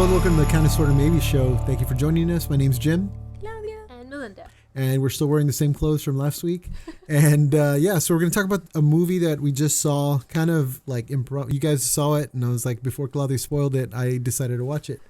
and welcome to the Kind of Sort of Maybe show. Thank you for joining us. My name's Jim. Claudia. And Melinda. And we're still wearing the same clothes from last week. And so we're going to talk about a movie that we just saw, kind of like improv. You guys saw it, and I was like, before Claudia spoiled it, I decided to watch it.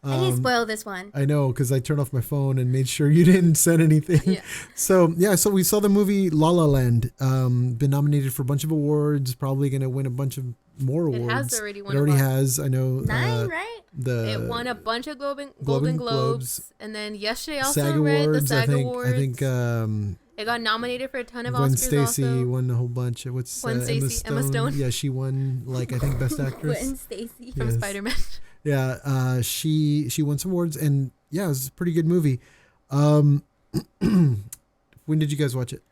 I didn't spoil this one. I know, because I turned off my phone and made sure you didn't send anything. Yeah. So we saw the movie La La Land. Been nominated for a bunch of awards, probably going to win a bunch of more awards. It has already won. It already has, I know. 9, right? It won a bunch of Golden Globes. And then yesterday also SAG Awards, the SAG Awards. I think it got nominated for a ton of Gwen Oscars Stacy also. won a whole bunch. Gwen Stacy, Emma Stone. Yeah, she won, I think, Best Actress. Gwen Stacy from Spider-Man. Yeah, she won some awards, and yeah, it was a pretty good movie. When did you guys watch it?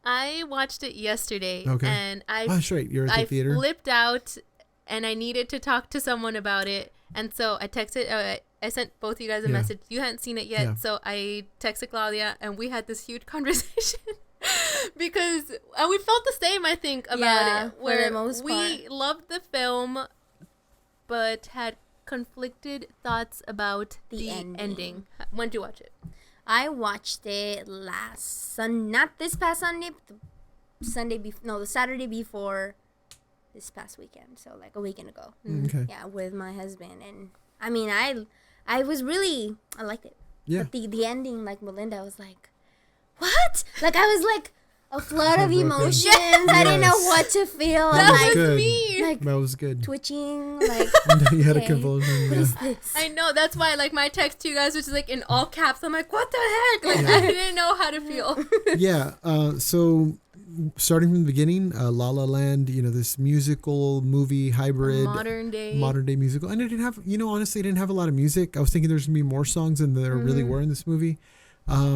I watched it yesterday. Okay. And that's right. You're at the theater. I flipped out, and I needed to talk to someone about it. And so I texted, I sent both of you guys a message. You hadn't seen it yet. So I texted Claudia, and we had this huge conversation. Because we felt the same, I think, about it. Where for the most part. We loved the film, but had conflicted thoughts about the ending. When did you watch it? I watched it not this past Sunday, but the Saturday before this past weekend. So like a weekend ago. Okay. Yeah, with my husband. And I mean, I liked it. Yeah. But the ending, like Melinda was like, what? Like I was like a flood of emotions. I didn't know what to feel. That was good. Me. Like that was good. twitching. Like You had a okay, convulsion. what Yeah. is this? I know, that's why like my text to you guys was like in all caps. I'm like, what the heck? Like I didn't know how to feel. Yeah. So starting from the beginning, La La Land, this musical movie hybrid, Modern day musical, and it didn't have, honestly, it didn't have a lot of music. I was thinking there's gonna be more songs than there really were in this movie. I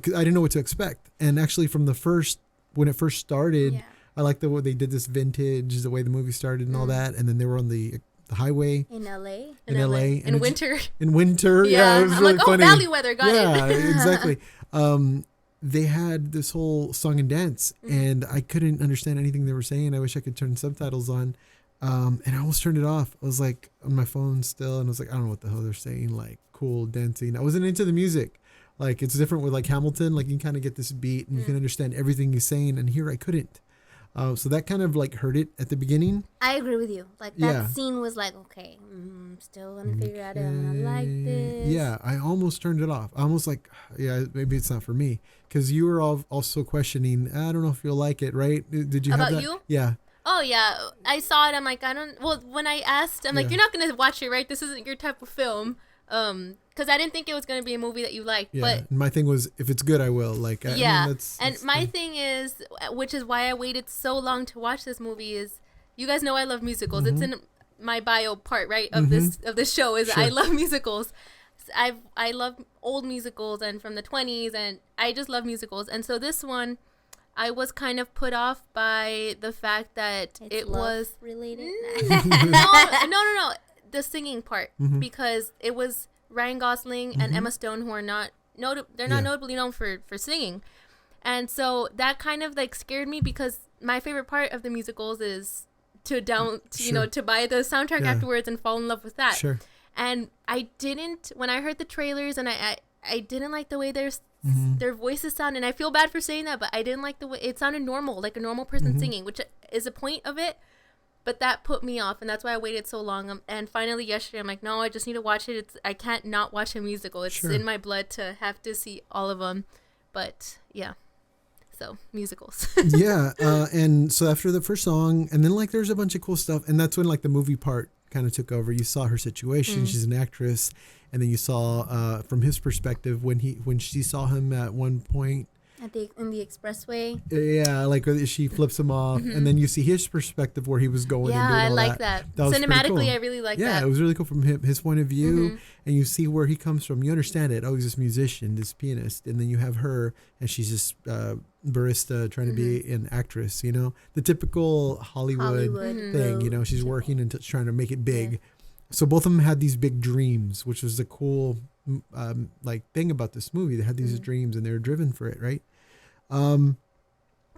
didn't know what to expect, and actually when it first started, I liked the way they did this vintage, the way the movie started and all that, and then they were on the highway In LA. in winter. In winter, yeah, it was I'm really like, funny. Valley weather, got it. Yeah, exactly. They had this whole song and dance, and I couldn't understand anything they were saying. I wish I could turn subtitles on, and I almost turned it off. I was like on my phone still, and I was like, I don't know what the hell they're saying. Like cool dancing. I wasn't into the music. Like it's different with like Hamilton. Like you can kind of get this beat, and you can understand everything he's saying. And here I couldn't. So that kind of like hurt it at the beginning. I agree with you. Like that scene was like, okay, still gonna figure out if I like this. Yeah, I almost turned it off. I almost like, maybe it's not for me. Because you were also questioning, I don't know if you'll like it, right? Did you About have that? you? Yeah. Oh yeah, I saw it. I'm like, when I asked, I'm like, you're not gonna watch it, right? This isn't your type of film. Because I didn't think it was gonna be a movie that you liked. Yeah. But my thing was, if it's good, I will. Like, my thing is, which is why I waited so long to watch this movie, is you guys know I love musicals. It's in my bio part, right, of this show is I love musicals. I love old musicals and from the 20s, and I just love musicals. And so this one, I was kind of put off by the fact that it was related. no, the singing part, because it was Ryan Gosling and Emma Stone, who are not notably known for singing. And so that kind of like scared me, because my favorite part of the musicals is to buy the soundtrack afterwards and fall in love with that. Sure. And I didn't, when I heard the trailers, and I didn't like the way their voices sound, and I feel bad for saying that, but I didn't like the way it sounded normal, like a normal person singing, which is a point of it. But that put me off, and that's why I waited so long. And finally yesterday, I'm like, no, I just need to watch it. I can't not watch a musical. It's in my blood to have to see all of them. But yeah, so musicals. And so after the first song, and then like there's a bunch of cool stuff, and that's when like the movie part kind of took over. You saw her situation. She's an actress, and then you saw from his perspective when she saw him at one point in the expressway. Yeah, like she flips him off, and then you see his perspective where he was going. Yeah, and doing I all like that. that. Cinematically, cool. I really like that. Yeah, it was really cool from his point of view, and you see where he comes from. You understand it. Oh, he's this musician, this pianist, and then you have her, and she's this barista trying to be an actress. The typical Hollywood thing. She's working and trying to make it big. Yeah. So both of them had these big dreams, which was the cool thing about this movie. They had these dreams, and they were driven for it, right?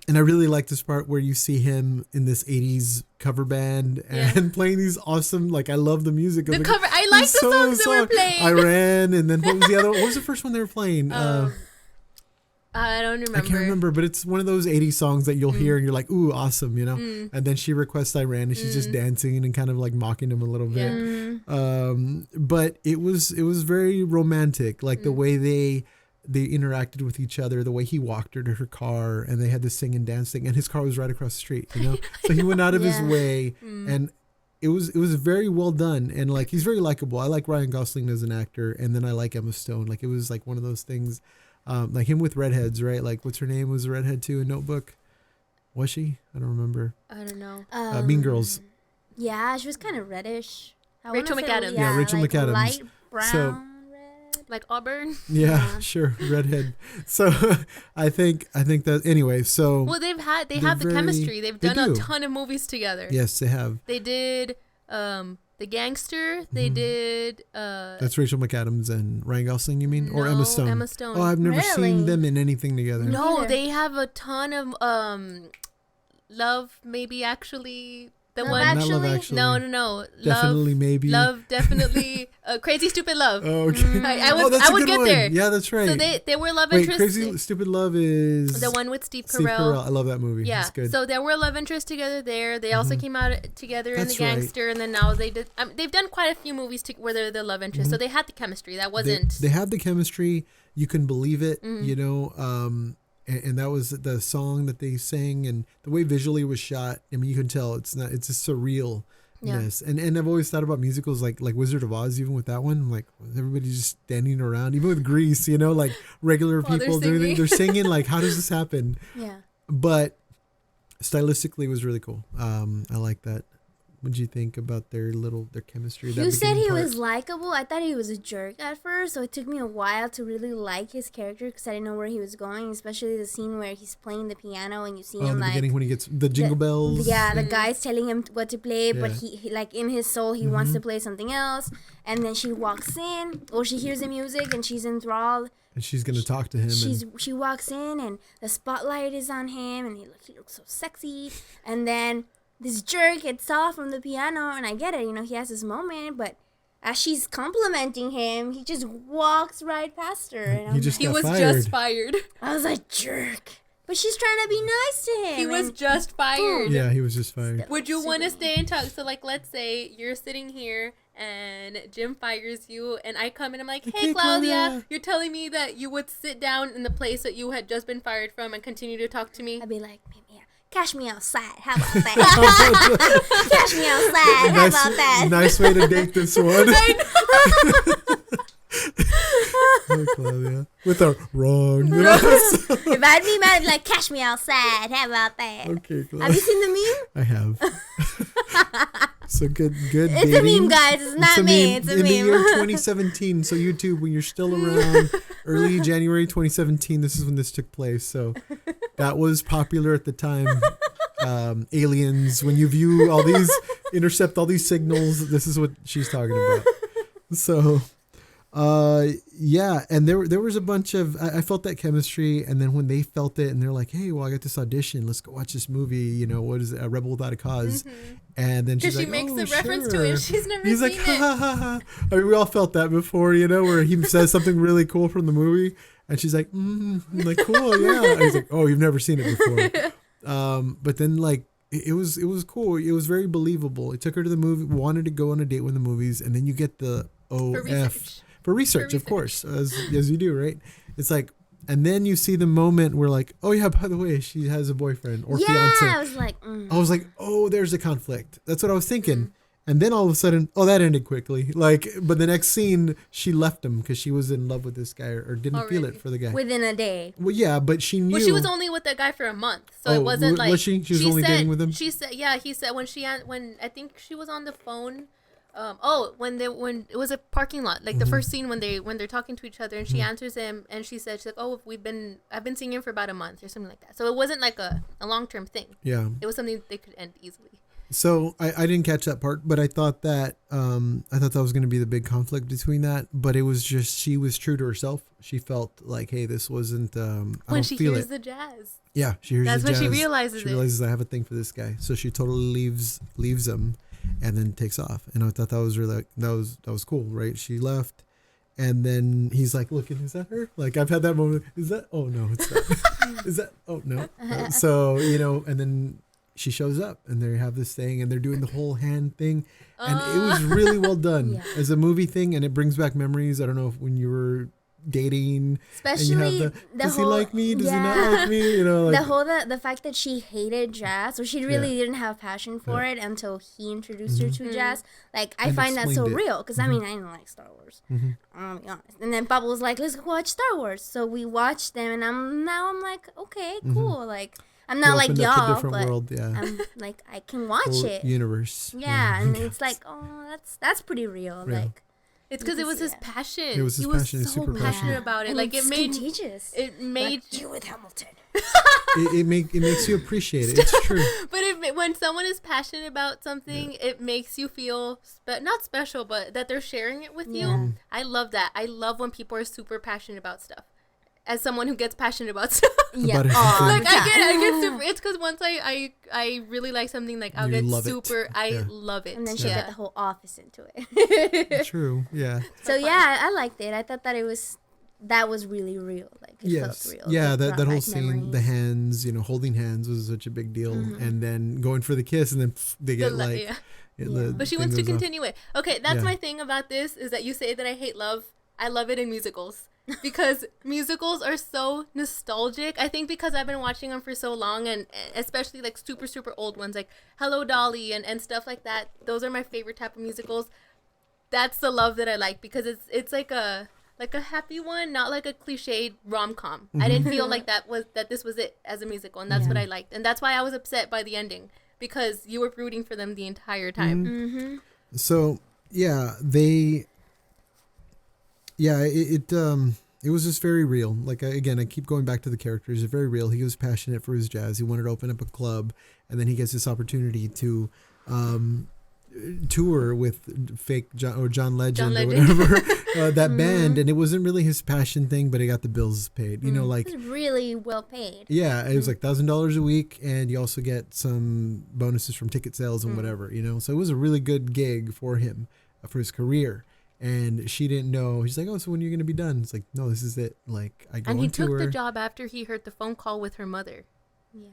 And I really like this part where you see him in this 80s cover band and playing these awesome, like, I love the music. The cover, I like the songs they were playing. Iran, and then what was the other one? What was the first one they were playing? I don't remember. I can't remember, but it's one of those 80s songs that you'll hear and you're like, ooh, awesome, you know? And then she requests Iran and she's just dancing and kind of like mocking him a little bit. But it was very romantic, like the way they interacted with each other, the way he walked her to her car, and they had this sing and dance thing, and his car was right across the street, you know? So he went out of his way, and it was very well done, and like he's very likable. I like Ryan Gosling as an actor, and then I like Emma Stone. Like it was like one of those things, like him with redheads, right? Like what's her name was a redhead too in Notebook? Was she? I don't remember. I don't know. Mean Girls. Yeah, she was kind of reddish. Rachel McAdams. Yeah, Rachel like McAdams. Light brown. So, like Auburn. Yeah, sure, redhead. So I think that anyway. So well, they have the chemistry. They've done a ton of movies together. Yes, they have. They did The Gangster. They did. That's Rachel McAdams and Ryan Gosling. You mean, or no, Emma Stone? Emma Stone. Oh, I've never Really? seen them in anything together. No, they have a ton of Love. Maybe actually. The Love one, Actually? Not Love Actually. no. Definitely, maybe. Love, definitely. Crazy Stupid Love. Oh, okay. I that's would a good get one. there. Yeah, that's right. So they were love Wait, interests. Crazy Stupid Love is The one with Steve Steve Carell. Carell. I love that movie. Yeah. It's good. So there were love interests together there. They also came out together in The That's right. Gangster, and then now they did. They've done quite a few movies where they're the love interest. So they had the chemistry. That wasn't. They have the chemistry. You can believe it. You know. And that was the song that they sang, and the way visually it was shot. I mean, you can tell it's a surreal. Yes, and I've always thought about musicals like Wizard of Oz. Even with that one, I'm like, everybody just standing around. Even with Grease, you know, like regular people doing, they're singing. Like, how does this happen? Yeah. But stylistically, it was really cool. I like that. What did you think about their chemistry? You said he was likable. I thought he was a jerk at first, so it took me a while to really like his character because I didn't know where he was going. Especially the scene where he's playing the piano and you see him in the like beginning when he gets the jingle bells. Yeah, the guy's telling him what to play, but he like in his soul he wants to play something else. And then she walks in, or she hears the music and she's enthralled. And she's gonna talk to him. She walks in and the spotlight is on him and he looks so sexy. And then this jerk gets off from the piano, and I get it, you know, he has his moment, but as she's complimenting him, he just walks right past her. And he was just fired. I was like, jerk. But she's trying to be nice to him. He was just fired. Yeah, he was just fired. Would you want to stay in touch? So, like, let's say you're sitting here and Jim fires you, and I come and I'm like, hey, Claudia, you're telling me that you would sit down in the place that you had just been fired from and continue to talk to me? I'd be like, yeah, cash me outside. How about that? Cash me outside. How about that? Nice way to date this one. Oh, Claudia. With a wrong. If I'd be mad, I'd be like, cash me outside. How about that? Okay, Claudia. Have you seen the meme? I have. So good. It's dating. a meme, guys. It's not me. It's a in meme. the year 2017. So YouTube, when you're still around, early January 2017, this is when this took place. So that was popular at the time. Aliens, when you view all these, intercept all these signals, this is what she's talking about. So, yeah, and there was a bunch of, I felt that chemistry, and then when they felt it, and they're like, hey, well, I got this audition, let's go watch this movie, you know, what is it, A Rebel Without a Cause, and then she's like, makes oh, the reference sure. to it, she's never He's seen like, it. ha, ha, ha. I mean, we all felt that before, you know, where he says something really cool from the movie, and she's like, I'm like, cool, yeah, and he's like, oh, you've never seen it before, but then, like, it was cool. It was very believable. It took her to the movie, wanted to go on a date with the movies, and then you get the for research, of course, as you do, right? It's like, and then you see the moment where, like, oh yeah, by the way, she has a boyfriend or fiance. I was like, oh, there's a conflict. That's what I was thinking. And then all of a sudden, oh, that ended quickly. Like, but the next scene, she left him because she was in love with this guy or didn't feel it for the guy. within a day. Well, yeah, but she knew. Well, she was only with that guy for a month, so it wasn't like. Was she? She was only dating with him. She said, yeah. He said when I think she was on the phone. When it was a parking lot, like the first scene when they're talking to each other, and she answers him, and she's like, oh, I've been seeing him for about a month or something like that. So it wasn't like a long-term thing. Yeah. It was something they could end easily. So I didn't catch that part, but I thought that was going to be the big conflict between that. But it was just she was true to herself. She felt like, hey, this wasn't. I When don't she feel hears it. the jazz. Yeah, she hears That's the when she jazz. realizes She realizes I have a thing for this guy, so she totally leaves him, and then takes off. And I thought that was really that was cool, right? She left, and then he's like, looking, is that her? Like I've had that moment. Is that? Oh no, it's not. Is that? Oh no. So and then she shows up, and they have this thing, and they're doing the whole hand thing, and it was really well done Yeah. as a movie thing, and it brings back memories. I don't know if when you were dating, Especially and you have the does whole, he like me? Does he yeah. not like me? Like, the fact that she hated jazz, or she really didn't have passion for it until he introduced her to jazz. Like I And find that so explained it. real, because I mean I didn't like Star Wars. I'll be honest. And then Pablo was like, let's go watch Star Wars. So we watched them, and I'm like, okay, cool. Like I'm not like opened up to a y'all, different but world, yeah. I'm like I can watch Whole it. universe. Yeah, and it's like, oh, that's pretty real. Yeah. Like It's because You it can was see his that. passion. It was his he passion. was He's so super passionate passionate. about it. and Like it's it made contagious. it made. Like you with Hamilton. It makes you appreciate it. It's true. But when someone is passionate about something, it makes you feel not special, but that they're sharing it with Yeah. you. I love that. I love when people are super passionate about stuff. As someone who gets passionate about stuff, Yeah. About Aw, everything. like I get super. It's because once I really like something, like I'll You get love it. super. I Yeah. love it. And then she'll yeah. get the whole office into it. True. Yeah. So yeah, I liked it. I thought that that was really real. Like it Yes. felt real. Yeah. It That brought whole back scene, the memories. hands, holding hands was such a big deal, and then going for the kiss, and then they get like. yeah. The But she thing wants to goes off. continue it. Okay, that's Yeah. my thing about this is that you say that I hate love. I love it in musicals because musicals are so nostalgic. I think because I've been watching them for so long, and especially like super, super old ones like Hello Dolly and stuff like that. Those are my favorite type of musicals. That's the love that I like because it's like a happy one, not like a cliched rom-com. I didn't feel like that this was it as a musical, and that's what I liked. And that's why I was upset by the ending because you were rooting for them the entire time. Mm-hmm. So yeah, it was just very real. Like again, I keep going back to the characters. It's very real. He was passionate for his jazz. He wanted to open up a club, and then he gets this opportunity to tour with fake John Legend or whatever that band, and it wasn't really his passion thing, but he got the bills paid. Like It was really well paid. yeah, it was like $1,000 a week, and you also get some bonuses from ticket sales and whatever. So it was a really good gig for him for his career. And she didn't know. He's like, oh, so when are you going to be done? It's like, no, this is it. Like, I go And he on took tour. the job after he heard the phone call with her mother. Yeah.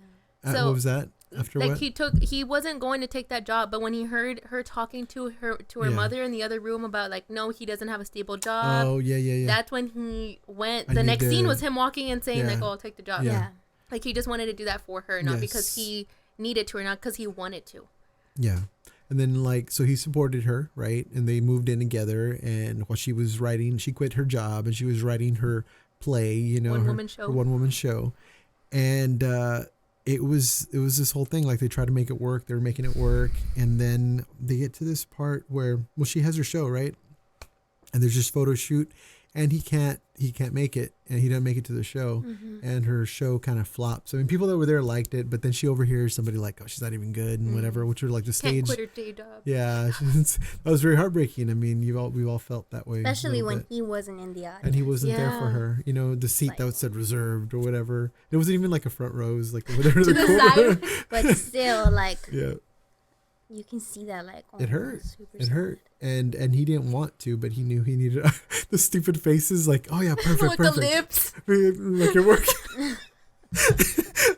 So, what was that? After like what? he wasn't going to take that job, but when he heard her talking to her Yeah. mother in the other room about like, no, he doesn't have a stable job. Oh, yeah. That's when he went. I The need next scene to- was him walking and saying Yeah. like, oh, I'll take the job. Yeah. Yeah. Like he just wanted to do that for her, not because Yes. he needed to or not because he wanted to. Yeah. And then, so he supported her, right? And they moved in together. And while she was writing, she quit her job and she was writing her play, One-woman show. her one-woman show. And it was this whole thing. Like, they tried to make it work. They were making it work. And then they get to this part where, she has her show, right? And there's this photo shoot. And he can't make it, and he doesn't make it to the show, and her show kind of flops. I mean, people that were there liked it, but then she overhears somebody like, "Oh, she's not even good," and whatever, which are like the Can't stage. quit her day job. Yeah, that was very heartbreaking. I mean, we all felt that way, a Especially little when bit. he wasn't in the audience. And he wasn't there for Yeah. her. The seat Like- that said reserved or whatever. It wasn't even like a front row. It was like whatever To the side. But still, like, Yeah, you can see that, like, it oh, hurt. super It sad. hurt, and he didn't want to, but he knew he needed the stupid faces. Like, oh yeah, perfect, With perfect. the lips. Like you're working.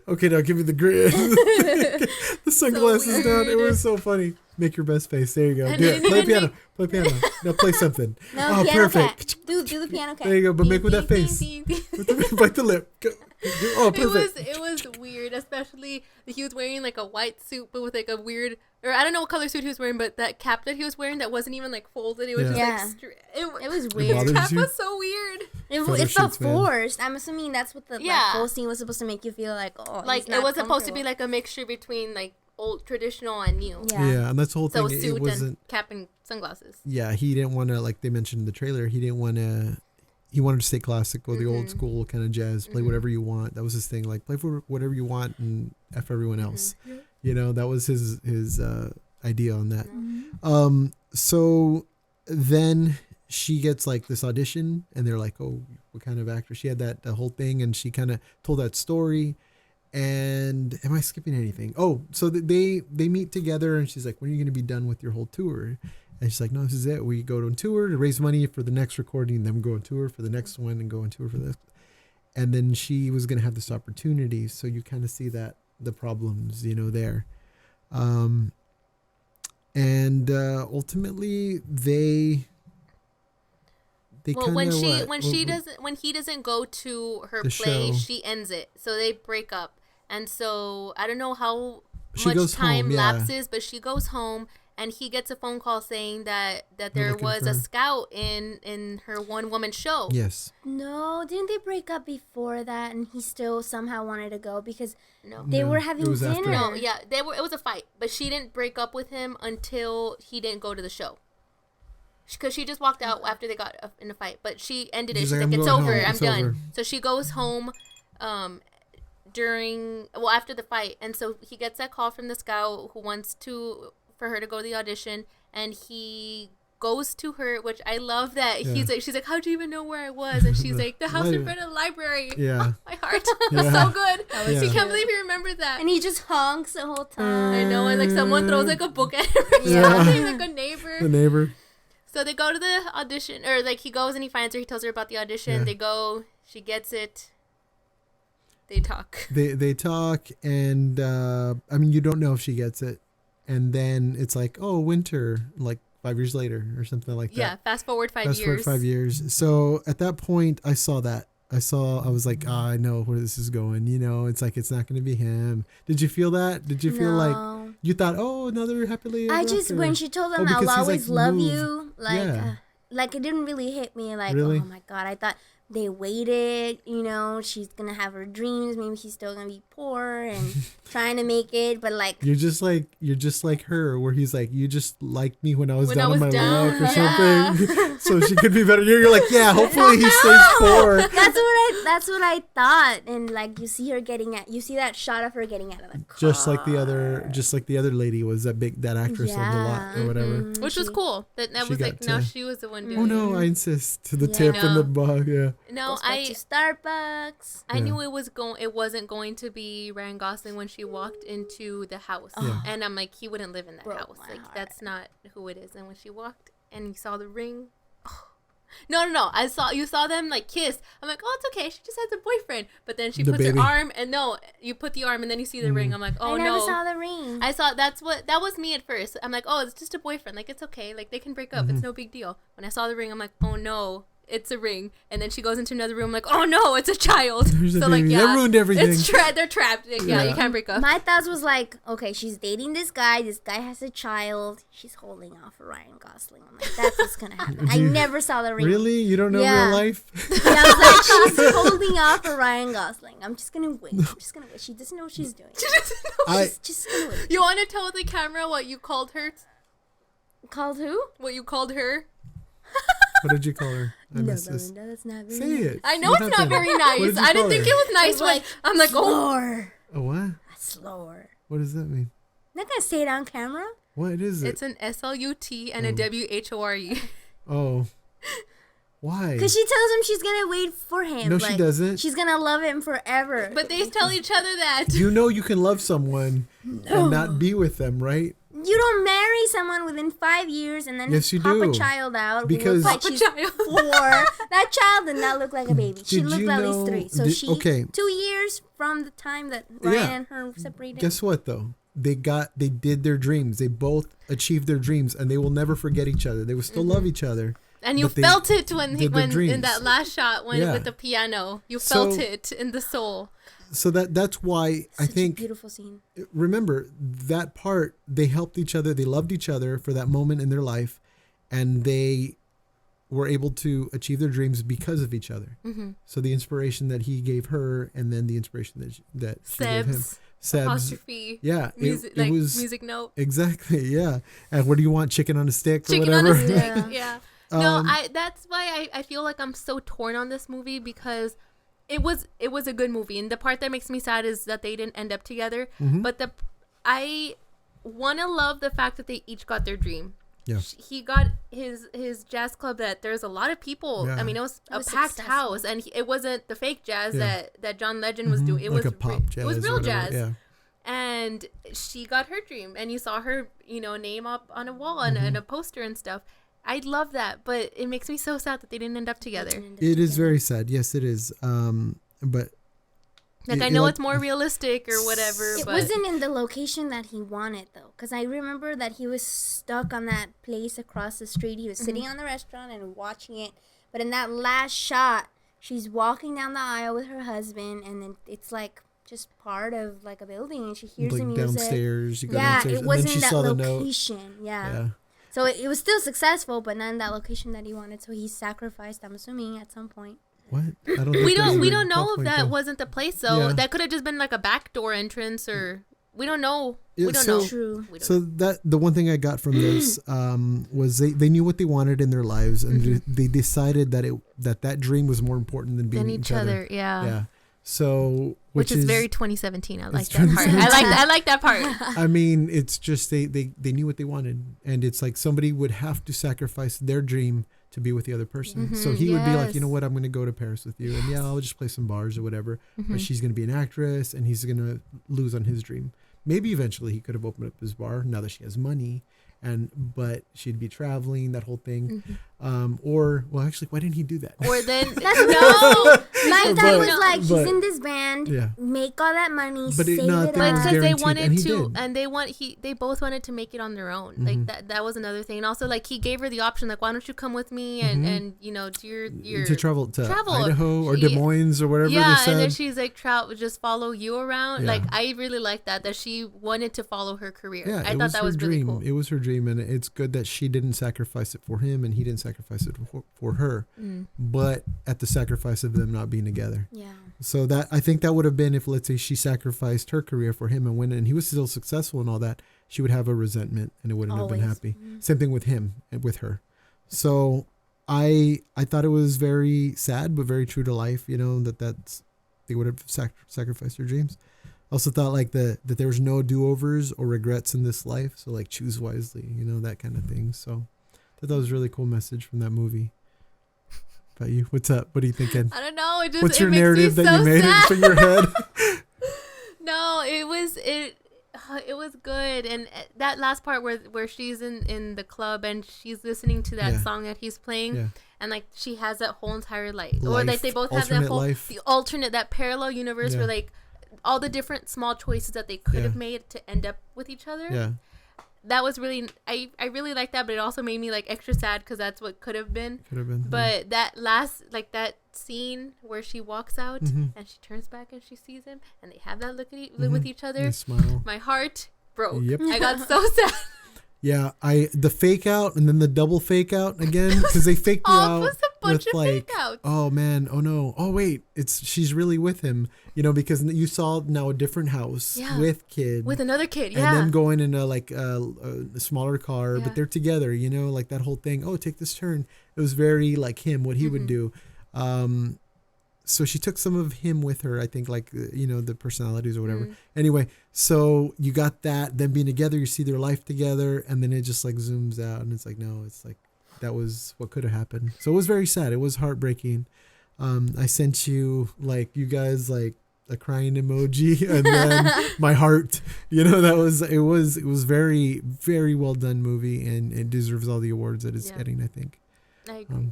Okay, now give me the grid. The sunglasses down. It weird. was so funny. Make your best face. There you go. And Do then it. Play even piano. Play piano. Now play something. No, Oh, piano perfect. cat. Do the piano cat. There you go. But make with that Ding, face. ding, ding, ding. Bite the lip. Go. Oh, perfect. It was weird, especially that he was wearing like a white suit, but with like a weird, or I don't know what color suit he was wearing, but that cap that he was wearing that wasn't even like folded. It was just Yeah. like It was It weird. bothered cap you? was so weird. It Photo felt shoots, man. forced. I'm assuming that's what the Yeah. whole scene was supposed to make you feel like, oh, Like he's not it was supposed to be comfortable. like a mixture between like old traditional and new. Yeah. And that's the whole So thing. It suit wasn't. and cap and sunglasses. Yeah, he didn't want to, like they mentioned in the trailer, he didn't want to, he wanted to stay classic or the old school kind of jazz, play whatever you want. That was his thing, like play for whatever you want and F everyone else, That was his idea on that. So then she gets like this audition, and they're like, oh, what kind of actor? She had that whole thing, and she kind of told that story. And am I skipping anything? Oh, so they meet together, and she's like, when are you going to be done with your whole tour? And she's like, no, this is it. We go on tour to raise money for the next recording, then we go on tour for the next one, and go on tour for this. And then she was going to have this opportunity. So you kind of see that the problems, there. And ultimately when he doesn't go to her play, she ends it. So they break up. And so I don't know how much time lapses, but she goes home, and he gets a phone call saying that there was a scout in her one-woman show. Yes. No, didn't they break up before that, and he still somehow wanted to go because they were having dinner? No, yeah, it was a fight, but she didn't break up with him until he didn't go to the show. Because she just walked out after they got in a fight, but she ended it. She's like, it's over. I'm done. Over. So she goes home after the fight, and so he gets that call from the scout who wants for her to go to the audition, and he goes to her, which I love that she's like, how'd you even know where I was? And she's like, the house in front of the library. Yeah. My heart. That's so good. She can't believe he remembered that. And he just honks the whole time. I know, and like someone throws like a book at him or something, like a neighbor. The neighbor. So they go to the audition, or like he goes and he finds her, he tells her about the audition. They go, she gets it. They talk. They talk, and you don't know if she gets it. And then it's like, oh, winter, like 5 years later or something like that. Yeah, fast forward 5 years. Fast forward 5 years. So at that point, I saw that. I was like, I know where this is going. It's like, it's not going to be him. Did you feel that? Did you feel like you thought, oh, another happily ever after? When she told him, I'll always love you, like it didn't really hit me. Like, really? Oh my God, I thought they waited, she's going to have her dreams. Maybe she's still going to be poor and trying to make it. But like, you're just like her, where he's like, you just liked me when I was down on my luck or something. So she could be better. You're like, yeah, hopefully he stays poor. That's what I thought. And like, you see that shot of her getting out of the car. Just like the other lady was that actress on the lot or whatever. Which was cool. That was like, now she was the one doing it. Oh no, I insist. To the tip and the bug, yeah. No, to Starbucks. I knew it wasn't going to be Ryan Gosling when she walked into the house. And I'm like, he wouldn't live in that house. Like, that's not who it is. And when she walked and you saw the ring, no, you saw them like kiss. I'm like, oh, it's okay, she just has a boyfriend. But then she puts her arm, and you put the arm and then you see the ring. I'm like, oh no, I never saw the ring. I saw that was me at first. I'm like, oh, it's just a boyfriend, like it's okay, like they can break up, it's no big deal. When I saw the ring, I'm like, oh no, it's a ring. And then she goes into another room, like, oh no, it's a child. So like, yeah, that ruined everything. They're trapped. Like, yeah, you can't break up. My thoughts was like, okay, she's dating this guy has a child, she's holding off for Ryan Gosling. I'm like, that's what's gonna happen. I never saw the ring. Really? You don't know real life? Yeah, I was like, she's holding off for Ryan Gosling. I'm just gonna wait. She doesn't know what she's doing. She's just gonna wait. You want to tell the camera what you called her? Called who? What you called her? What did you call her? Melinda, that's not very Say nice. it. I know it's not very nice. I didn't think it was nice. Like, I'm like, slower. Oh, what? Slower. What does that mean? I'm not gonna say it on camera. What is it? It's an SLUT and a WHORE. Oh. Why? Because she tells him she's gonna wait for him. No, she doesn't. She's gonna love him forever. But they tell each other that. You can love someone and not be with them, right? You don't marry someone within 5 years and then pop a child out. Because like she's 4. That child did not look like a baby. She looked at least 3. So 2 years from the time that Ryan and her separated. Guess what though? They did their dreams. They both achieved their dreams, and they will never forget each other. They will still love each other. And you felt it when in that last shot with the piano. You felt it in the soul. So that's why I think a beautiful scene. Remember that part, they helped each other, they loved each other for that moment in their life, and they were able to achieve their dreams because of each other. Mm-hmm. So the inspiration that he gave her, and then the inspiration that she gave him. Seb's apostrophe. Yeah, music, it was music note. Exactly. Yeah. And what do you want? Chicken on a stick or whatever. Chicken on a stick. Yeah. No, that's why I feel like I'm so torn on this movie, because it was a good movie, and the part that makes me sad is that they didn't end up together. Mm-hmm. But I want to love the fact that they each got their dream. Yeah. He got his jazz club that there's a lot of people. Yeah. I mean, it was a packed successful. house, and it wasn't the fake jazz that John Legend was doing. It like was a pop jazz. It was real or whatever. jazz. Yeah. And she got her dream, and you saw her, name up on a wall and a poster and stuff. I love that, but it makes me so sad that they didn't end up together. It is very sad. Yes, it is. But I know it's more realistic or whatever. It but wasn't in the location that he wanted, though, because I remember that he was stuck on that place across the street. He was sitting on the restaurant and watching it. But in that last shot, she's walking down the aisle with her husband, and then it's like just part of like a building, and she hears like the music. downstairs. You go Yeah, downstairs, it and wasn't then she that saw the location. note. Yeah. So it was still successful, but not in that location that he wanted. So he sacrificed, I'm assuming, at some point. What? I don't think we there's don't a know plot if point, that though. wasn't the place, though. Yeah. That could have just been like a backdoor entrance, or we don't know. Yeah, We don't so- know. True. We don't So that the one thing I got from this was they knew what they wanted in their lives, and they decided that dream was more important than being Than each other. Yeah. Yeah. So Which is very 2017. I like it's that part. I like that part. I mean, it's just they knew what they wanted, and it's like somebody would have to sacrifice their dream to be with the other person. So he would be like, you know Yes. what, I'm going to go to Paris with you, and I'll just play some bars or whatever. But she's going to be an actress, and he's going to lose on his dream. Maybe eventually he could have opened up his bar now that she has money, but she'd be traveling, that whole thing. Actually, why didn't he do that? Or then That's no. My But- dad was like, he's but- in this band, Yeah. make all that money, But save nothing it But was up. because they guaranteed, wanted and he to, did. and they both wanted to make it on their own. Like that was another thing. And also, like, he gave her the option, like, why don't you come with me and do your to travel to travel. Idaho or She- Des Moines or whatever yeah, they said. and then she's like, just follow you around. Yeah. Like, I really like that she wanted to follow her career. Yeah, I it thought that her was really dream. cool. It was her dream, and it's good that she didn't sacrifice it for him, and he didn't sacrifice it for her. But at the sacrifice of them not being together. Yeah. So that I think that would have been if, let's say, she sacrificed her career for him and went, and he was still successful and all that. She would have a resentment, and it wouldn't have been Always. happy. Same thing with him and with her. So I thought it was very sad, but very true to life. That's they would have sacrificed their dreams. Also thought like that there was no do-overs or regrets in this life. So like choose wisely, that kind of thing. So I thought that was a really cool message from that movie. About you, what's up? What are you thinking? I don't know. It just What's it your makes narrative me that so you made sad. in your head? No, it was good, and that last part where she's in the club and she's listening to that Yeah. song that he's playing, Yeah. and like she has that whole entire or like Life, they both have that alternate whole life. the alternate, that parallel universe Yeah. where like all the different small choices that they could Yeah. have made to end up with each other. Yeah. That was really I really liked that, but it also made me like extra sad because that's what could have been. Could have been. But that last, like that scene where she walks out Mhm. and she turns back and she sees him and they have that look with each other, They smile. my heart broke. Yep. I got so sad. Yeah, the fake out and then the double fake out again because they faked you Oh, it out was a bunch with of like, fake outs. oh man, oh no, oh wait, she's really with him, because you saw now a different house Yeah. with kid, With another kid, and yeah. then going in a smaller car, Yeah. but they're together, like that whole thing. Oh, take this turn. It was very like him, what he would do. So she took some of him with her, I think, like, the personalities or whatever. Anyway, so you got that, them being together, you see their life together, and then it just like zooms out and it's like, no, it's like, that was what could have happened. So it was very sad. It was heartbreaking. I sent you, like, you guys, like, a crying emoji and then my heart, it was very, very well done movie, and it deserves all the awards that it's Yeah. getting, I think. I agree.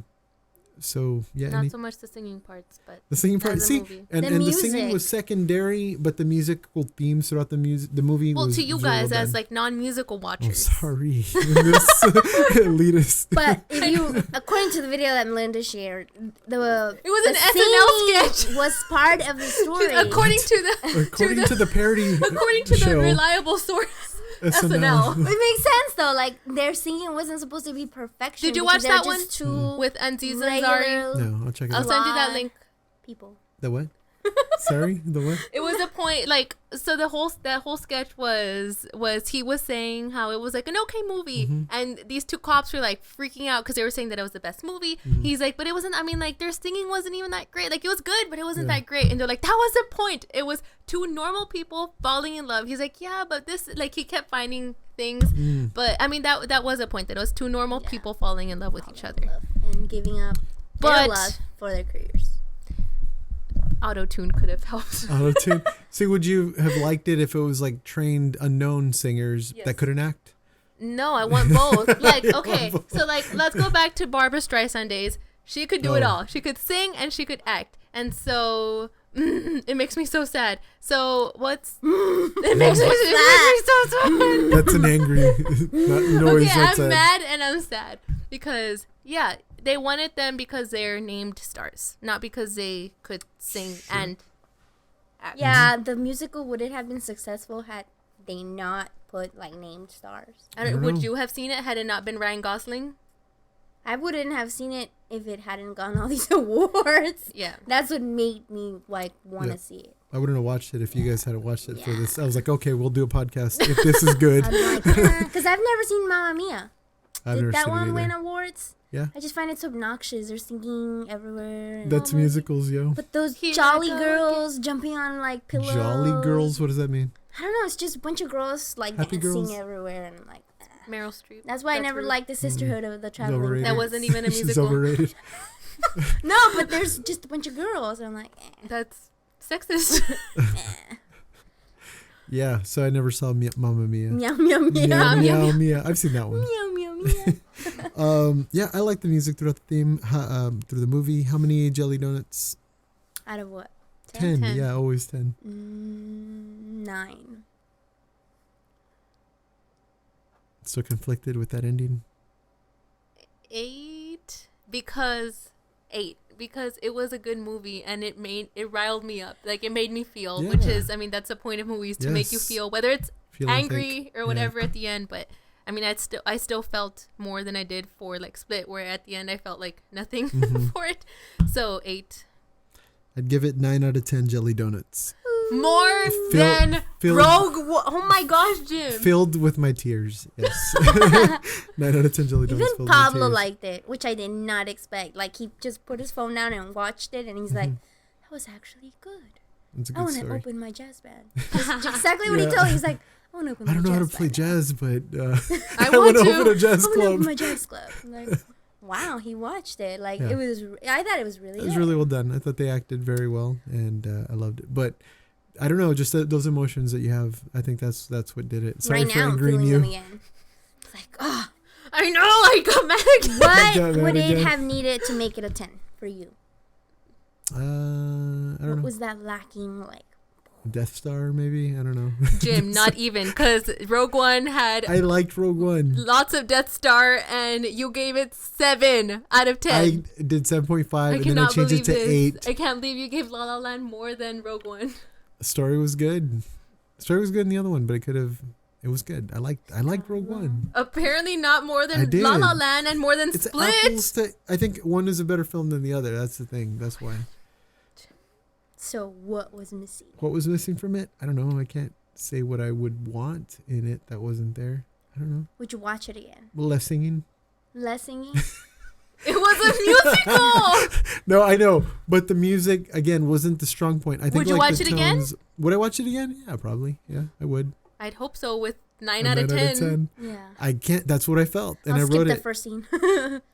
So yeah, Not so much the singing parts, but the singing part. as a See, movie. and The the singing music. was secondary, but the musical themes throughout the movie. Well, was to you very guys well as done. like non-musical Oh, watchers. sorry, this elitist. But if you, according to the video that Melinda shared, It was the an SNL singing sketch. was part of the story. According to the According to the parody, according to show, the reliable source, SNL. It makes sense though. Like their singing wasn't supposed to be perfection. Did you because watch that they're one just two with Aziz Ansari? regular No, I'll check it I'll out. send you that link. people? The what? Sorry, the what? It was a point, like, so that whole sketch was he was saying how it was like an okay movie, and these two cops were like freaking out because they were saying that it was the best movie. He's like, but it wasn't. I mean, like, their singing wasn't even that great. Like, it was good, but it wasn't that great. And they're like, that was the point. It was two normal people falling in love. He's like, yeah, but this, like, he kept finding things, but I mean, that was a point, that it was two normal people falling in love with each other and giving up their love for their careers. Auto-tune could have helped. Auto-tune. See, would you have liked it if it was like trained unknown singers that couldn't act? No, I want both. Like, okay, so like, let's go back to Barbara Streisand days. She could do it all. She could sing and she could act. And so it makes me so sad. So it makes me so sad. That's an angry noise. Okay, I'm mad and I'm sad because they wanted them because they're named stars, not because they could sing and act. Yeah, the musical wouldn't have been successful had they not put like named stars. Would you have seen it had it not been Ryan Gosling? I wouldn't have seen it if it hadn't gotten all these awards. Yeah, that's what made me like want to see it. I wouldn't have watched it if you guys hadn't watched it for this. I was like, okay, we'll do a podcast if this is good. I'm like, because I've never seen Mamma Mia. Did that one win awards? Yeah. I just find it so obnoxious. They're singing everywhere. That's musicals, yo. But those jolly girls jumping on like pillows. Jolly girls? What does that mean? I don't know. It's just a bunch of girls like Happy dancing girls? everywhere and like. Meryl Streep. That's why I never liked the Sisterhood of the Traveling. That wasn't even a musical. She's overrated. No, but there's just a bunch of girls. And I'm like, that's sexist. Yeah, so I never saw Mamma Mia. Meow, meow, meow. Meow, meow, meow. I've seen that one. Meow, meow, meow. Yeah, I like the music throughout the theme, through the movie. How many jelly donuts? Out of what? 10. Yeah, always 10. 9. So conflicted with that ending. 8 because it was a good movie and it riled me up. Like, it made me feel, which is, I mean, that's the point of movies, to make you feel, whether it's angry or whatever at the end. But I mean, I still felt more than I did for like Split, where at the end I felt like nothing for it. So 8. I'd give it 9 out of 10 jelly donuts. More than Rogue. Oh my gosh, Jim! Filled with my tears. Yes. 9 out of 10 jelly donuts. Even Pablo liked it, which I did not expect. Like, he just put his phone down and watched it, and he's like, "That was actually good. It's a good I want to story. open my jazz band." Just exactly what he told me. He's like, "I want to open. I don't know how to play jazz, but I want to open a jazz club. I want to open my jazz club." I'm like, wow, he watched it. Like, it was. I thought it was really. It was really well done. I thought they acted very well, and I loved it. But I don't know, just those emotions that you have. I think that's what did it. Sorry for angering you. Them again. It's like, oh, I know, I got mad again. What would it have needed to make it a 10 for you? I don't know. What was that lacking? Like Death Star, maybe? I don't know. Jim, not even, because Rogue One had. I liked Rogue One. Lots of Death Star, and you gave it 7 out of 10. I did 7.5, and then I changed it to 8. I can't believe you gave La La Land more than Rogue One. The story was good. The story was good in the other one, but it was good. I liked Rogue One. Apparently not more than La La Land and more than Split. I think one is a better film than the other. That's the thing. That's why. So what was missing? What was missing from it? I don't know. I can't say what I would want in it that wasn't there. I don't know. Would you watch it again? Less singing. Less singing? It was a musical. No, I know, but the music again wasn't the strong point. I think. Would you watch it again? Would I watch it again? Yeah, probably. Yeah, I would. I'd hope so. With 9 out of 10. Yeah. I can't. That's what I felt, and I'll I wrote skip the first scene.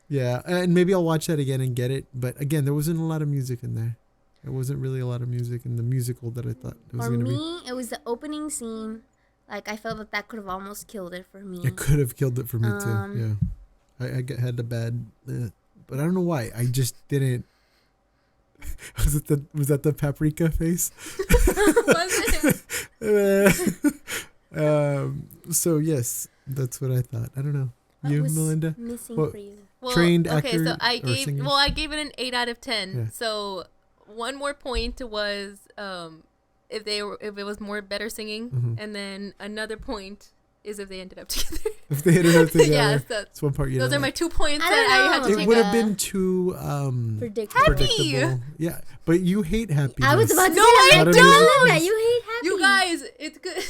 Yeah, and maybe I'll watch that again and get it. But again, there wasn't a lot of music in there. There wasn't really a lot of music in the musical that I thought it was going to be. For me, it was the opening scene. Like, I felt that could have almost killed it for me. It could have killed it for me too. Yeah, I had a bad. But I don't know why. I just didn't. Was that the paprika face? Was it? So yes, that's what I thought. I don't know. What you, was Melinda? Missing for you? Well, trained okay, actor. So I gave it an 8 out of 10. Yeah. So one more point was if it was more better singing, and then another point is if they ended up together. If they ended up together. Yeah, so that's one part you those know. are my 2 points I that don't I had to know. take. It would have been too predictable. predictable. Yeah, but you hate happiness. I was about to No, say that. I Don't don't. that. You hate happy. You guys, it's good.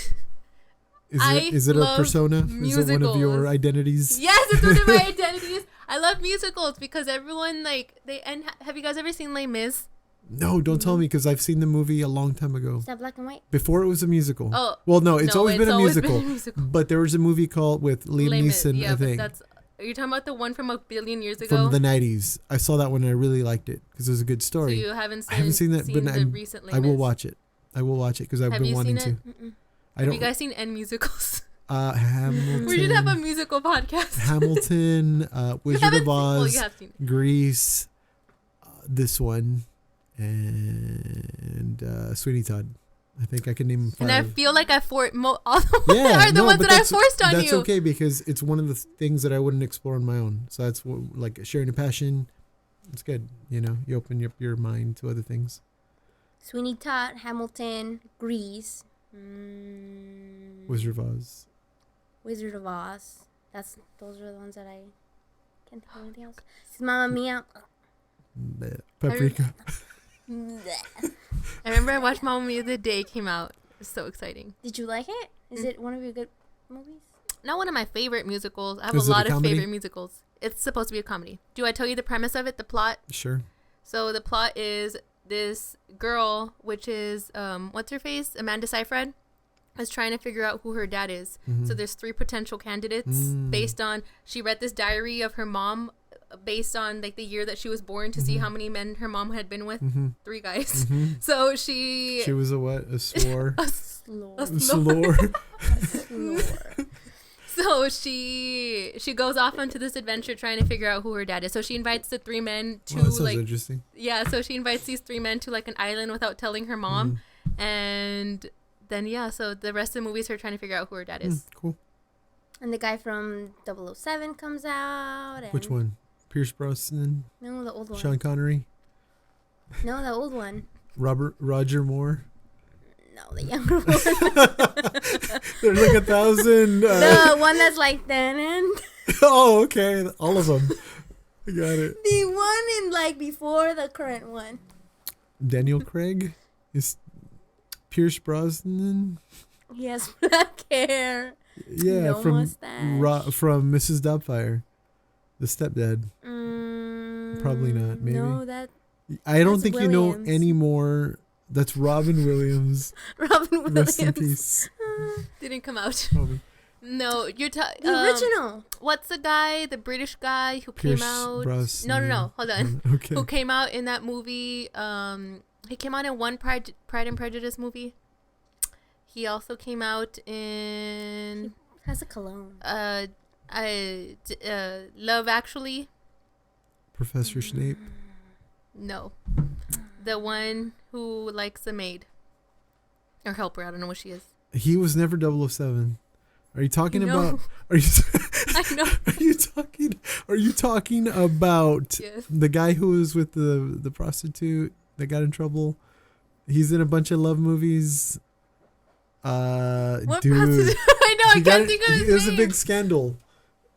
Is it a love persona? Is it one of your musicals. identities? Yes, it's one of my identities. I love musicals because everyone like they and have you guys ever seen Les Mis? No, don't tell me because I've seen the movie a long time ago. Is that black and white? Before it was a musical. Oh, well, no, it's always been a musical. musical. But there was a movie called with Liam Les Mis, Neeson, yeah, I think, but are you talking about the one from a billion years ago? from the 90s. I saw that one and I really liked it because it was a good So story. you haven't seen, I haven't seen that, but the recent Les I will Mis? watch it. I will watch it because I've Have been you wanting seen to. it? Mm-mm. I Have don't. you guys seen N musicals? Hamilton. We should have a musical podcast. Hamilton, Wizard of Oz, You have seen. Grease, this one, and Sweeney Todd. I think I can name 5. And I feel like all the ones Yeah, are the ones but that I forced on that's you. okay because it's one of the things that I wouldn't explore on my own. So that's like sharing a passion. It's good, you know. You open up your mind to other things. Sweeney Todd, Hamilton, Grease, Wizard of Oz. Wizard of Oz. Those are the ones that I can't think of anything else. Mamma Mia. Bleh. Paprika. I remember I watched Mamma Mia the day it came out. It was so exciting. Did you like it? Is it one of your good movies? Not one of my favorite musicals. I have Is a it a lot of comedy? favorite musicals. It's supposed to be a comedy. Do I tell you the premise of it, the plot? Sure. So the plot is this girl, which is, what's her face? Amanda Seyfried, is trying to figure out who her dad is. Mm-hmm. So there's 3 potential candidates based on, she read this diary of her mom based on like the year that she was born to see how many men her mom had been with. 3 guys. So she was a what? A swore? a Slore. A slore? Slore. So she goes off onto this adventure trying to figure out who her dad is. So she invites the 3 men to Well, that sounds like interesting. yeah. So she invites these 3 men to like an island without telling her mom, and then so the rest of the movie is her trying to figure out who her dad is. Cool. And the guy from 007 comes out. And Which one? Pierce Brosnan? No, the old one. Sean Connery? No, the old one. Roger Moore? No, the younger one. There's like 1,000. The one that's like dun. Oh, okay. All of them. I got it. The one in like before the current one. Daniel Craig is Pierce Brosnan. He has black hair. Yeah, No mustache. from Mrs. Doubtfire, the stepdad. Probably not. Maybe. No, that I don't that's think you know Williams. anymore. That's Robin Williams. Robin Williams. Rest in peace. Didn't come out. Probably. No, you're The original. What's the guy, the British guy who Pierce came out? Brosnan. No. Hold on. Okay. Who came out in that movie? He came out in one Pride and Prejudice movie. He also came out in Has a cologne. Love Actually. Professor Snape. No, the one who likes the maid or helper. I don't know what she is. He was never 007. Are you talking No. about? Are you? I know. Are you talking about Yes. the guy who was with the prostitute that got in trouble? He's in a bunch of love movies. What Dude, prostitute? I know. I can't think of his name. There's a big scandal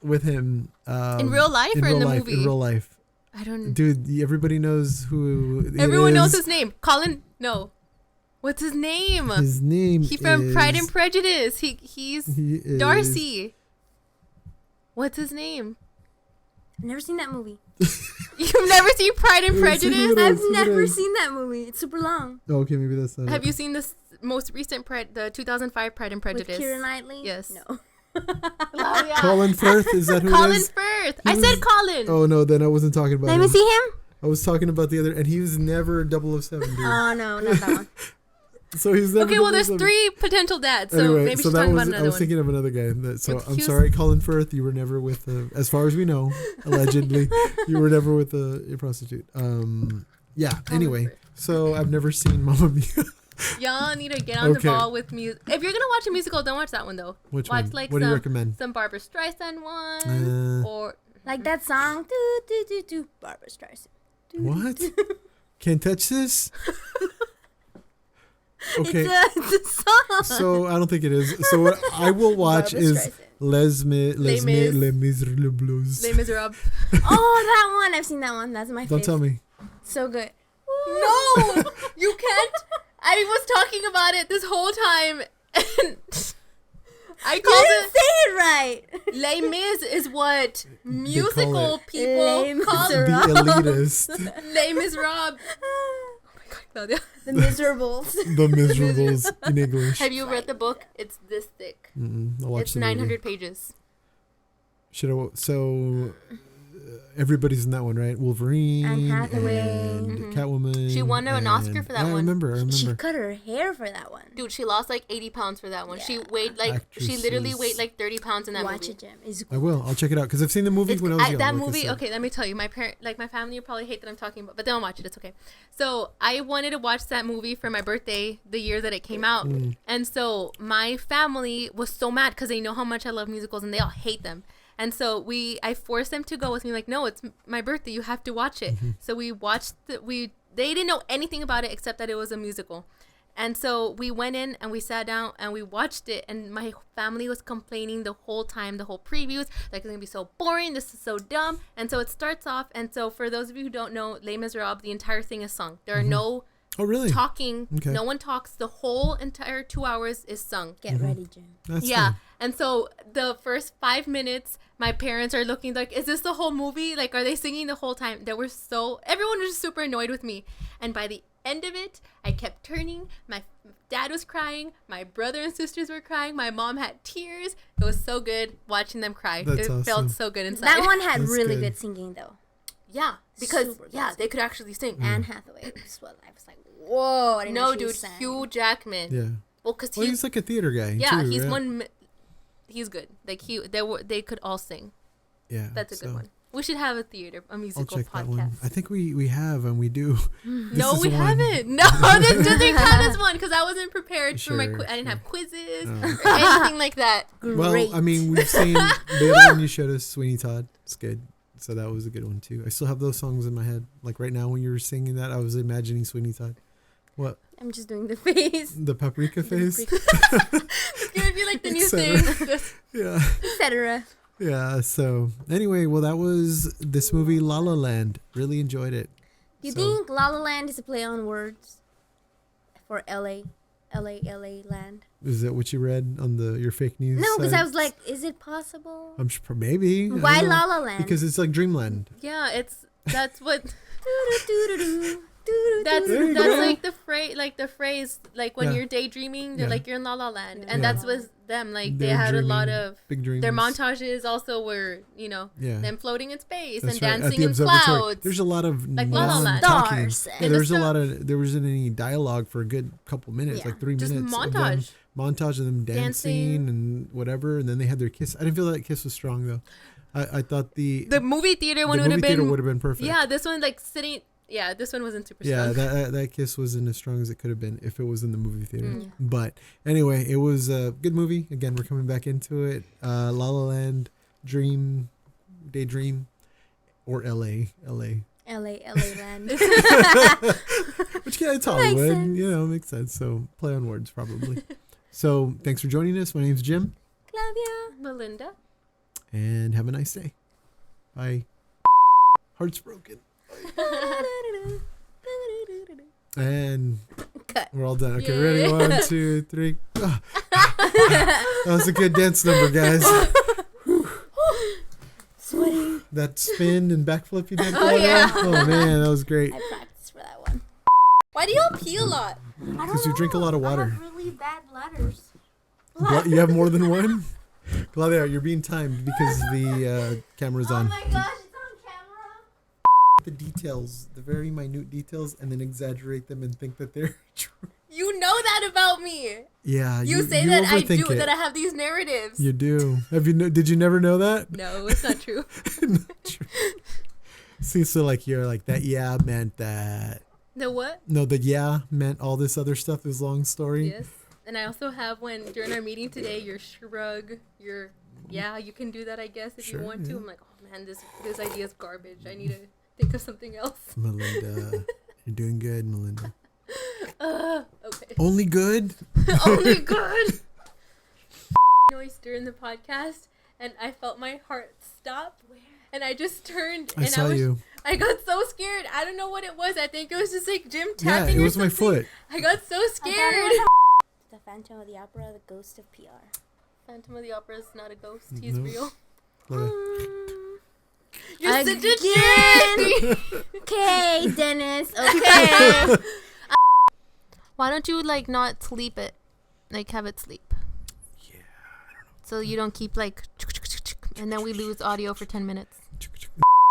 with him. In real life or in the movie? In real life. I don't. Dude, everybody knows who. it Everyone knows is. his name. Colin. No. What's his name? His name. He from Pride and is- Prejudice. He is Darcy. What's his name? I've never seen that movie. You've never seen Pride and Let's see Prejudice? what I've else, what never else? seen that movie. It's super long. Oh, okay, maybe that's not. Have it. you seen this most recent the 2005 Pride and Prejudice? With Keira Knightley? Yes. No. Colin Firth? Is that who it Colin is? Firth. He I said was- Colin. Oh no, then I wasn't talking about Let him. me see him. I was talking about the other, and he was never 007, dude. Oh, no, not that one. So he's never. Okay, well, there's 007. 3 potential dads, so Anyway, maybe so she's that talking was. about I another was one. thinking of another guy. So He I'm was- sorry, Colin Firth. You were never with, as far as we know, allegedly, you were never with a prostitute. Yeah. Anyway, Firth. so I've never seen Mamma Mia. Y'all need to get on Okay. the ball with music. If you're gonna watch a musical, don't watch that one though. Which watch one? like What do you recommend? some Barbara Streisand one or Like that song. Do, do, do, do. Barbara Streisand. Do, What? do, do. Can't touch this. Okay. It's a song. So I don't think it is. So what I will watch Barbra is Streisand. Les Miserables. Les Miserables. Oh, that one. I've seen that one. That's my favorite. Don't tell me. So good. No, you can't. I was talking about it this whole time, and I You called didn't it say it right. Les Mis is what musical it. people Les call The Miserables. elitist. Les Miserables. Oh my God, Claudia. The Miserables. The Miserables in English. Have you read the book? It's this thick. I'll watch It's the movie. 900 pages. So everybody's in that one, right? Wolverine, Anne Hathaway. and Catwoman. She won an Oscar for that yeah, I one. remember. She cut her hair for that one. Dude, she lost like 80 pounds for that one. She Yeah. weighed like, she literally Actresses. weighed like 30 pounds in that Watch movie. it, Jim. It's I will. I'll check it out because I've seen the movie It's, when I was young. that like I movie, said. okay, let me tell you, my family will probably hate that I'm talking about, but they don't watch it. It's okay. So I wanted to watch that movie for my birthday, the year that it came out, and so my family was so mad because they know how much I love musicals and they all hate them. And so I forced them to go with me. Like, no, it's my birthday. You have to watch it. So we watched. They didn't know anything about it except that it was a musical. And so we went in and we sat down and we watched it. And my family was complaining the whole time, the whole previews, like it's gonna be so boring. This is so dumb. And so it starts off. And so for those of you who don't know, Les Miserables, the entire thing is sung. There are no Oh, really? talking. Okay. No one talks. The whole entire 2 hours is sung. Get ready, Jim. That's Yeah. fun. And so the first 5 minutes, my parents are looking like, is this the whole movie? Like, are they singing the whole time? Everyone was just super annoyed with me. And by the end of it, I kept turning. My dad was crying. My brother and sisters were crying. My mom had tears. It was so good watching them cry. That's it awesome. felt so good inside. That one had That's really good. good singing, though. Yeah. Because, Super good yeah, they could actually sing. Anne Hathaway was what I was like, whoa. I didn't know No, she dude, sang. Hugh Jackman. Yeah. Well, because Well, he's like a theater guy. yeah, too, he's right? one. He's good. Like they could all sing. Yeah. That's a good so one. We should have a I'll musical check that one. podcast. I think we have and we do. This No, is we one- haven't. No, this doesn't count as one because I wasn't prepared for my. Sure, I didn't sure. have quizzes Oh. or anything like that. Great. Well, I mean, we've seen the other one you showed us, Sweeney Todd. It's good. So that was a good one too. I still have those songs in my head. Like right now, when you were singing that, I was imagining Sweeney Todd. What? I'm just doing the face, The paprika face? It's gonna be like the new Etc. thing. Yeah. etc. Yeah. So anyway, well, that was this movie, La La Land. Really enjoyed it. Do you So- think La La Land is a play on words for LA land? Is that what you read on your fake news? No, because site? I was like, is it possible? I'm sure maybe. I Why don't know. La La Land? Because it's like Dreamland. Yeah, that's what. Doo-doo-doo-doo-doo. That's There you that's go. like the phrase like when Yeah. you're daydreaming, they're Yeah. like you're in La La Land, Yeah. and Yeah. that's was them. Like they They're had a lot dreaming of big dreams. their montages also were Yeah. them floating in space That's and right, at dancing the in observatory. clouds. There's a lot of Like La La Land. non-talking. Stars. Yeah, And there was the a lot of there wasn't any dialogue for a good couple minutes, Yeah. like 3 Just minutes. montage. Montage of them dancing Dancing. and whatever, and then they had their kiss. I didn't feel that kiss was strong though. I thought the movie theater one the would have movie theater been would have been perfect. yeah. This one like sitting. Yeah, this one wasn't super Yeah, strong. that kiss wasn't as strong as it could have been if it was in the movie theater. Mm. But anyway, it was a good movie. Again, we're coming back into it. La La Land, Daydream, or L.A. LA land. Which yeah, it's Makes Hollywood. sense. You know, makes sense. So play on words probably. So thanks for joining us. My name's Jim, Claudia. Melinda. and have a nice day. Bye. Heart's broken. And Cut. we're all done. Okay, Yay. ready? 1, 2, 3. Ah. That was a good dance number, guys. Sweating. That spin and backflip you did. Oh, yeah. Oh man, that was great. I practiced for that one. Why do y'all pee a lot? I don't Because you drink a know. lot of I water. have really bad bladders. You have more than one? Claudia, you're being timed because the camera's Oh on. my gosh, it's on camera. The details, the very minute details, and then exaggerate them and think that they're true. You know that about me. Yeah, You say that I do overthink it. that I have these narratives. You do. Did you never know that? No, it's not true. Not true. See, so like you're like that. Yeah, meant that. The what? No, the yeah meant all this other stuff. This long story. Yes. And I also have when during our meeting today, your shrug, your yeah, you can do that I guess if Sure, you want to. yeah. I'm like, oh man, this idea is garbage. I need to think of something else. Melinda, you're doing good, Melinda. Okay. Only good? Only good. Noise during the podcast, and I felt my heart stop. And I just turned. I saw you. I got so scared. I don't know what it was. I think it was just like Jim Yeah, tapping. it or was my something. foot. I got so scared. The Phantom of the Opera, the ghost of PR. Phantom of the Opera is not a ghost. He's No. real. Like, You're such a Again. dick. Okay, Dennis. Okay. Why don't you like not sleep it? Like have it sleep. yeah, I don't know. So you don't keep like, and then we lose audio for 10 minutes.